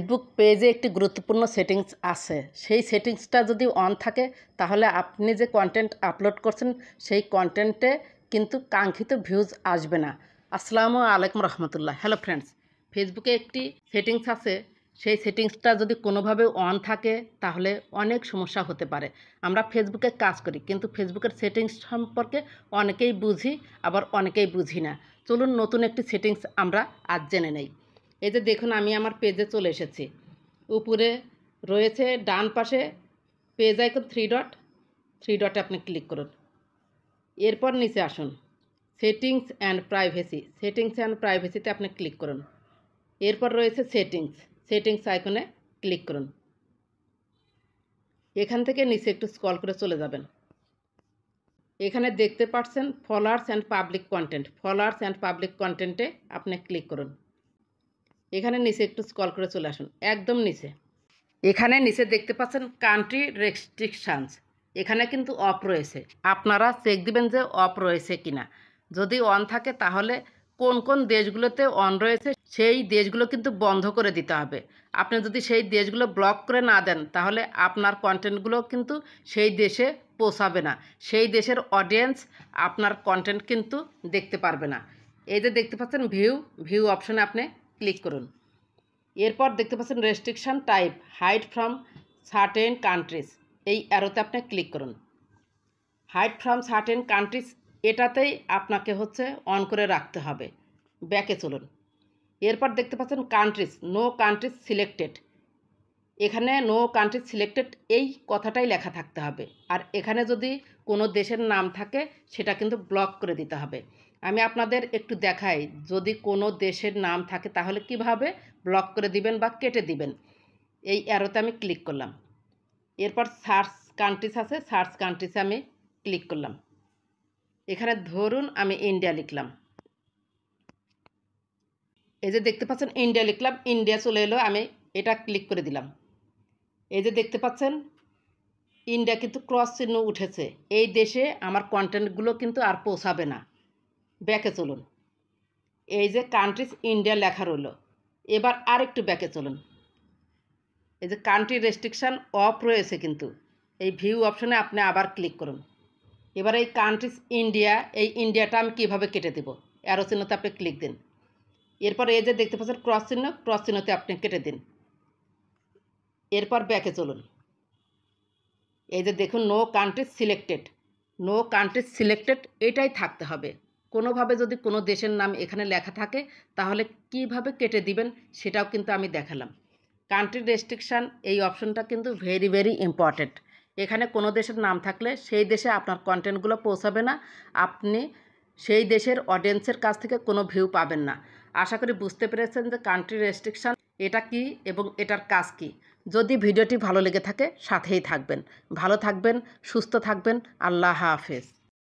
Facebook পেজে একটি গুরুত্বপূর্ণ সেটিংস আছে। সেই সেটিংসটা যদি অন থাকে তাহলে আপনি যে কন্টেন্ট আপলোড করছেন সেই কন্টেন্টে কিন্তু কাঙ্ক্ষিত ভিউজ আসবে না। আসসালামু আলাইকুম রহমতুল্লাহ। হ্যালো ফ্রেন্ডস, ফেসবুকে একটি সেটিংস আছে। সেই সেটিংসটা যদি কোনোভাবে অন থাকে তাহলে অনেক সমস্যা হতে পারে। আমরা ফেসবুকে কাজ করি, কিন্তু ফেসবুকের সেটিংস সম্পর্কে অনেকেই বুঝি, আবার অনেকেই বুঝি না। চলুন নতুন একটি সেটিংস আমরা আজ জেনে নেই। এই যে দেখুন, আমি আমার পেজে চলে এসেছি। উপরে রয়েছে ডান পাশে পেজ আইকন থ্রি ডটে আপনি ক্লিক করুন। এরপর নিচে আসুন, সেটিংস অ্যান্ড প্রাইভেসিতে আপনি ক্লিক করুন। এরপর রয়েছে সেটিংস আইকনে ক্লিক করুন। এখান থেকে নিচে একটু স্ক্রল করে চলে যাবেন। এখানে দেখতে পাচ্ছেন ফলোয়ার্স অ্যান্ড পাবলিক কন্টেন্টে আপনি ক্লিক করুন। এখানে নিচে একটু স্ক্রল করে চলে আসুন, একদম নিচে। এখানে নিচে দেখতে পাচ্ছেন কান্ট্রি রেস্ট্রিকশানস, এখানে কিন্তু অফ রয়েছে। আপনারা চেক দিবেন যে অফ রয়েছে কিনা। যদি অন থাকে তাহলে কোন কোন দেশগুলোতে অন রয়েছে সেই দেশগুলো কিন্তু বন্ধ করে দিতে হবে। আপনি যদি সেই দেশগুলো ব্লক করে না দেন তাহলে আপনার কন্টেন্টগুলো কিন্তু সেই দেশে পৌঁছাবে না। সেই দেশের অডিয়েন্স আপনার কন্টেন্ট কিন্তু দেখতে পারবে না। এই যে দেখতে পাচ্ছেন ভিউ অপশনে আপনি ক্লিক করুন। এরপর দেখতে পাচ্ছেন restriction type hide from certain countries, এই অ্যারোতে আপনি ক্লিক করুন। হাইড ফ্রম সার্টেন কান্ট্রিজ এটাতেই আপনাকে অন করে রাখতে হবে। ব্যাকে চলুন। এরপর দেখতে পাচ্ছেন নো কান্ট্রিজ সিলেক্টেড, এখানে নো কান্ট্রিজ সিলেক্টেড এই কথাটাই লেখা থাকতে হবে। আর এখানে যদি কোনো দেশের নাম থাকে সেটা কিন্তু ব্লক করে দিতে হবে। আমি আপনাদের একটু দেখাই, যদি কোনো দেশের নাম থাকে তাহলে কিভাবে ব্লক করে দিবেন বা কেটে দিবেন। এই অ্যারোতে আমি ক্লিক করলাম। এরপর সার্চ কান্ট্রিজে আমি ক্লিক করলাম। এখানে ধরুন আমি ইন্ডিয়া লিখলাম। এই যে দেখতে পাচ্ছেন ইন্ডিয়া লিখলাম, ইন্ডিয়া চলে এলো। আমি এটা ক্লিক করে দিলাম। এই যে দেখতে পাচ্ছেন ইন্ডিয়া কিন্তু ক্রস চিহ্ন উঠেছে। এই দেশে আমার কন্টেন্টগুলো কিন্তু আর পৌঁছাবে না। ব্যাকে চলুন। এই যে কান্ট্রিজ ইন্ডিয়া লেখা রইল। এবার আর একটু ব্যাকে চলুন। এই যে কান্ট্রি রেস্ট্রিকশান অফ রয়েছে, কিন্তু এই ভিউ অপশনে আপনি আবার ক্লিক করুন। এবার এই কান্ট্রিজ ইন্ডিয়া, এই ইন্ডিয়াটা আমি কীভাবে কেটে দেব, অ্যারো চিহ্নতে আপনি ক্লিক দিন। এরপর এই যে দেখতে পাচ্ছেন ক্রস চিহ্নতে আপনি কেটে দিন। এরপর ব্যাকে চলুন। এই যে দেখুন নো কান্ট্রিজ সিলেক্টেড এটাই থাকতে হবে। কোনোভাবে যদি কোনো দেশের নাম এখানে লেখা থাকে তাহলে কিভাবে কেটে দিবেন সেটাও কিন্তু আমি দেখালাম। কান্ট্রি রেস্ট্রিকশান এই অপশনটা কিন্তু ভেরি ইম্পর্ট্যান্ট। এখানে কোনো দেশের নাম থাকলে সেই দেশে আপনার কন্টেন্টগুলো পৌঁছাবে না, আপনি সেই দেশের অডিয়েন্সের কাছ থেকে কোনো ভিউ পাবেন না। আশা করি বুঝতে পেরেছেন যে কান্ট্রি রেস্ট্রিকশান এটা কি এবং এটার কাজ কি। যদি ভিডিওটি ভালো লেগে থাকে সাথেই থাকবেন। ভালো থাকবেন, সুস্থ থাকবেন। আল্লাহ হাফেজ।